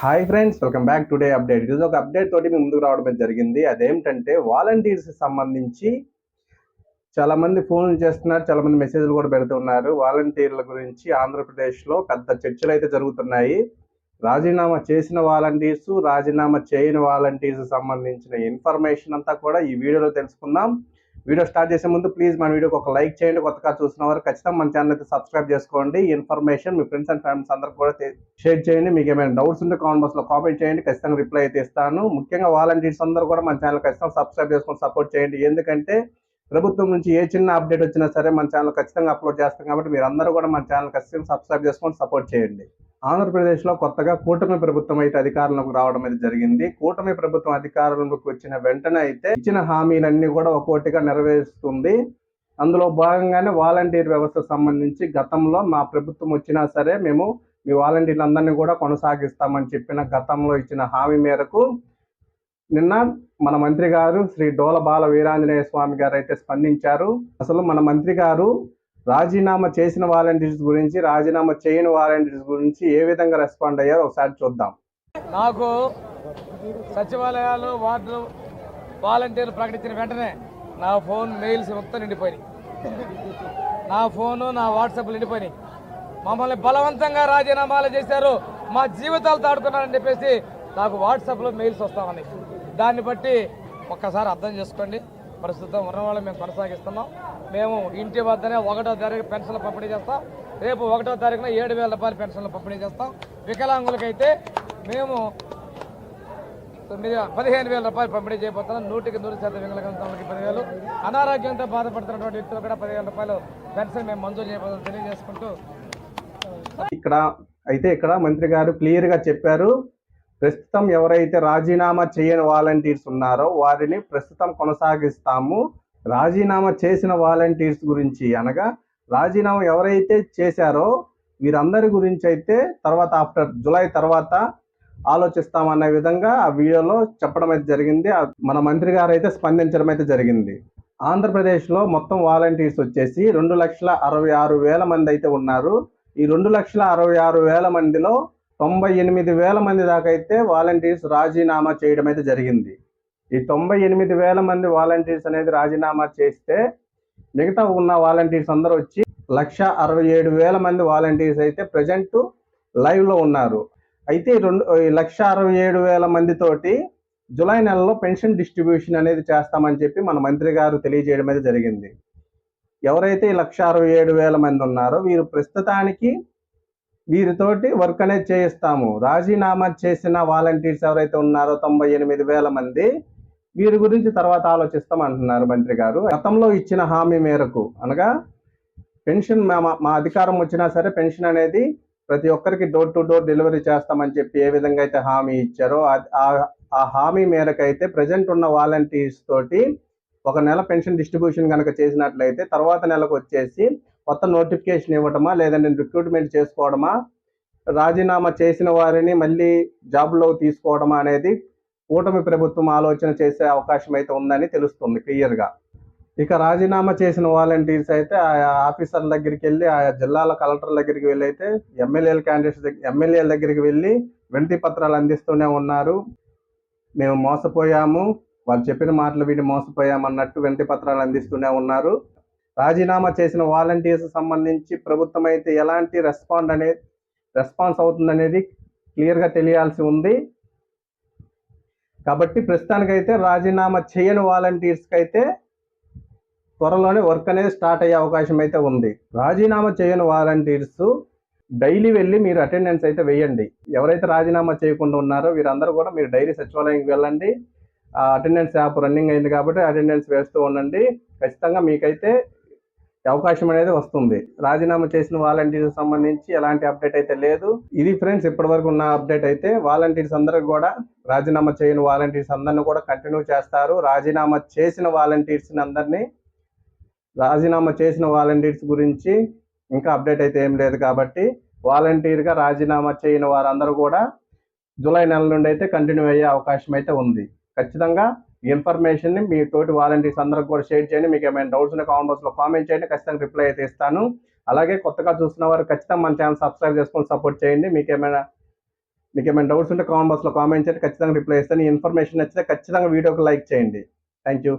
Hi friends, welcome back today update. ఇది ఒక update తోటి మీ ముందుకు రావడం జరిగింది. అదేంటంటే వాలంటీర్స్ సంబంధించి చాలా మంది ఫోన్లు చేస్తున్నారు, చాలా మంది మెసేజ్లు కూడా పెడుతున్నారు. వాలంటీర్ల గురించి ఆంధ్రప్రదేశ్లో పెద్ద చర్చలు అయితే జరుగుతున్నాయి. రాజీనామా చేసిన వాలంటీర్స్, రాజీనామా చేయని వాలంటీర్స్ సంబంధించిన ఇన్ఫర్మేషన్ అంతా కూడా ఈ వీడియోలో తెలుసుకుందాం. వీడియో స్టార్ట్ చేసే ముందు ప్లీజ్ మన వీడియోకి ఒక లైక్ చేయండి. కొత్తగా చూసిన వారు ఖచ్చితంగా మన ఛానల్ అయితే సబ్స్క్రైబ్ చేసుకోండి. ఈ information me friends and families అందరికి కూడా షేర్ చేయండి. మీకు ఏమైనా డౌట్స్ ఉంటే కామెంట్ బాక్స్ లో కామెంట్ చేయండి, ఖచ్చితంగా రిప్లై అయితే ఇస్తాను. ముఖ్యంగా వాలంటీర్స్ అందరూ కూడా మన ఛానల్ ఖచ్చితంగా సబ్స్క్రైబ్ చేసుకొని సపోర్ట్ చేయండి. ఎందుకంటే ప్రభుత్వం నుంచి ఏ చిన్న అప్డేట్ వచ్చినా సరే మన ఛానల్ ఖచ్చితంగా అప్లోడ్ చేస్తాం కాబట్టి మీరు అందరూ కూడా మన ఛానల్ ఖచ్చితంగా సబ్స్క్రైబ్ చేసుకొని సపోర్ట్ చేయండి. ఆంధ్రప్రదేశ్లో కొత్తగా కూటమి ప్రభుత్వం అయితే అధికారంలోకి రావడం అయితే జరిగింది. కూటమి ప్రభుత్వం అధికారంలోకి వచ్చిన వెంటనే అయితే ఇచ్చిన హామీలన్నీ కూడా ఒక్కొక్కటిగా నెరవేరుస్తుంది. అందులో భాగంగానే వాలంటీర్ వ్యవస్థకు సంబంధించి గతంలో మా ప్రభుత్వం వచ్చినా సరే మేము మీ వాలంటీర్లందరినీ కూడా కొనసాగిస్తామని చెప్పిన గతంలో ఇచ్చిన హామీ మేరకు నిన్న మన మంత్రి గారు శ్రీ డోల బాల వీరాంజనేయ స్వామి గారు అయితే స్పందించారు. అసలు మన మంత్రి గారు రాజీనామా చేసిన వాలంటీర్స్ గురించి, రాజీనామా చేయని వాలంటీర్స్ గురించి ఏ విధంగా రెస్పాండ్ అయ్యారో ఒకసారి చూద్దాం. నాకు సచివాలయాలు, వార్డులు వాలంటీర్లు ప్రకటించిన వెంటనే నా ఫోన్ మెయిల్స్ మొత్తం నిండిపోయినాయి. నా ఫోను, నా వాట్సాప్లు నిండిపోయినాయి. మమ్మల్ని బలవంతంగా రాజీనామాలు చేశారు, మా జీవితాలు తాడుకున్నారని చెప్పేసి నాకు వాట్సాప్లో మెయిల్స్ వస్తామని. దాన్ని బట్టి ఒక్కసారి అర్థం చేసుకోండి. ప్రస్తుతం ఉన్నవాళ్ళు మేము కొనసాగిస్తున్నాం. మేము ఇంటి వద్దనే 1వ తారీఖు పెన్షన్లు పంపిణీ చేస్తాం. రేపు 1వ తారీఖున 7,000 రూపాయల పెన్షన్లు పంపిణీ చేస్తాం. వికలాంగులకైతే మేము 15,000 రూపాయలు పంపిణీ చేయబోతున్నాం. 100% వికలాంగులకి 10,000, అనారోగ్యంతో బాధపడుతున్నటువంటి వ్యక్తులు కూడా 15,000 రూపాయలు పెన్షన్ మేము మంజూరు చేయబోతున్నాం తెలియజేసుకుంటూ ఇక్కడ మంత్రి గారు క్లియర్ గా చెప్పారు. ప్రస్తుతం ఎవరైతే రాజీనామా చేయని వాలంటీర్స్ ఉన్నారో వారిని ప్రస్తుతం కొనసాగిస్తాము. రాజీనామా చేసిన వాలంటీర్స్ గురించి, అనగా రాజీనామా ఎవరైతే చేశారో వీరందరి గురించి అయితే తర్వాత ఆఫ్టర్ జూలై తర్వాత ఆలోచిస్తామన్న విధంగా ఆ వీడియోలో చెప్పడం అయితే జరిగింది. మన మంత్రి గారు అయితే స్పందించడం అయితే జరిగింది. ఆంధ్రప్రదేశ్లో మొత్తం వాలంటీర్స్ వచ్చేసి 2,66,000 మంది అయితే ఉన్నారు. ఈ 2,66,000 మందిలో 98,000 మంది దాకా అయితే వాలంటీర్స్ రాజీనామా చేయడం అయితే జరిగింది. ఈ 98,000 మంది వాలంటీర్స్ అనేది రాజీనామా చేస్తే మిగతా ఉన్న వాలంటీర్స్ అందరూ వచ్చి 1,67,000 మంది వాలంటీర్స్ అయితే ప్రజెంట్ లైవ్లో ఉన్నారు. అయితే 1,67,000 మందితోటి జూలై నెలలో పెన్షన్ డిస్ట్రిబ్యూషన్ అనేది చేస్తామని చెప్పి మన మంత్రి గారు తెలియజేయడం అయితే జరిగింది. ఎవరైతే 1,67,000 మంది ఉన్నారో వీరు ప్రస్తుతానికి వీరితోటి వర్క్ అనేది చేయిస్తాము. రాజీనామా చేసిన వాలంటీర్స్ ఎవరైతే ఉన్నారో 98,000 మంది, వీరి గురించి తర్వాత ఆలోచిస్తాం అంటున్నారు మంత్రి గారు. గతంలో ఇచ్చిన హామీ మేరకు, అనగా పెన్షన్ మా అధికారం వచ్చినా సరే పెన్షన్ అనేది ప్రతి ఒక్కరికి డోర్ టు డోర్ డెలివరీ చేస్తామని చెప్పి ఏ విధంగా అయితే హామీ ఇచ్చారో ఆ హామీ మేరకు అయితే ప్రజెంట్ ఉన్న వాలంటీర్స్ తోటి ఒక నెల పెన్షన్ డిస్ట్రిబ్యూషన్ కనుక చేసినట్లయితే తర్వాత నెలకు వచ్చేసి కొత్త నోటిఫికేషన్ ఇవ్వటమా, లేదంటే రిక్రూట్మెంట్ చేసుకోవడమా, రాజీనామా చేసిన వారిని మళ్ళీ జాబ్లో తీసుకోవడమా అనేది కూటమి ప్రభుత్వం ఆలోచన చేసే అవకాశం అయితే ఉందని తెలుస్తుంది క్లియర్గా. ఇక రాజీనామా చేసిన వాలంటీర్స్ అయితే ఆయా ఆఫీసర్ల దగ్గరికి వెళ్ళి, ఆయా జిల్లాల కలెక్టర్ల దగ్గరికి వెళ్ళి అయితే ఎమ్మెల్యేల దగ్గరికి వెళ్ళి వినతి పత్రాలు అందిస్తూనే ఉన్నారు. మేము మోసపోయాము, వాళ్ళు చెప్పిన మాటలు విని మోసపోయామన్నట్టు వినతి పత్రాలు అందిస్తూనే ఉన్నారు. రాజీనామా చేసిన వాలంటీర్స్ సంబంధించి ప్రభుత్వం అయితే ఎలాంటి రెస్పాన్స్ అవుతుందనేది క్లియర్గా తెలియాల్సి ఉంది. కాబట్టి ప్రస్తుతానికైతే రాజీనామా చేయని వాలంటీర్స్కి అయితే త్వరలోనే వర్క్ అనేది స్టార్ట్ అయ్యే అవకాశం అయితే ఉంది. రాజీనామా చేయని వాలంటీర్స్ డైలీ వెళ్ళి మీరు అటెండెన్స్ అయితే వేయండి. ఎవరైతే రాజీనామా చేయకుండా ఉన్నారో వీరందరూ కూడా మీరు డైలీ సచివాలయంకి వెళ్ళండి. అటెండెన్స్ యాప్ రన్నింగ్ అయింది కాబట్టి అటెండెన్స్ వేస్తూ ఉండండి. ఖచ్చితంగా మీకైతే అవకాశం అనేది వస్తుంది. రాజీనామా చేసిన వాలంటీర్స్ సంబంధించి ఎలాంటి అప్డేట్ అయితే లేదు. ఇది ఫ్రెండ్స్ ఇప్పటి వరకు ఉన్న అప్డేట్. అయితే వాలంటీర్స్ అందరికి కూడా రాజీనామా చేయని వాలంటీర్స్ అందరినీ కూడా కంటిన్యూ చేస్తారు. రాజీనామా చేసిన వాలంటీర్స్ గురించి ఇంకా అప్డేట్ అయితే ఏం లేదు. కాబట్టి వాలంటీర్గా రాజీనామా చేయని వారందరూ కూడా జూలై నెల నుండి అయితే కంటిన్యూ అయ్యే అవకాశం అయితే ఉంది. ఖచ్చితంగా ఈ ఇన్ఫర్మేషన్ని మీ తోటి వాలంటీర్స్ అందరికి కూడా షేర్ చేయండి. మీకు ఏమైనా డౌట్స్ ఉన్న కామెంట్ బాక్స్లో కామెంట్ చేయండి, ఖచ్చితంగా రిప్లై అయితే ఇస్తాను. అలాగే కొత్తగా చూస్తున్న వారు ఖచ్చితంగా మన ఛానల్ సబ్స్క్రైబ్ చేసుకొని సపోర్ట్ చేయండి. మీకు ఏమైనా మీకు ఏమైనా డౌట్స్ ఉంటే కామెంట్ బాక్స్లో కామెంట్ చేయండి, ఖచ్చితంగా రిప్లై ఇస్తాను. ఈ ఇన్ఫర్మేషన్ నచ్చితే ఖచ్చితంగా వీడియోకి లైక్ చేయండి. Thank you.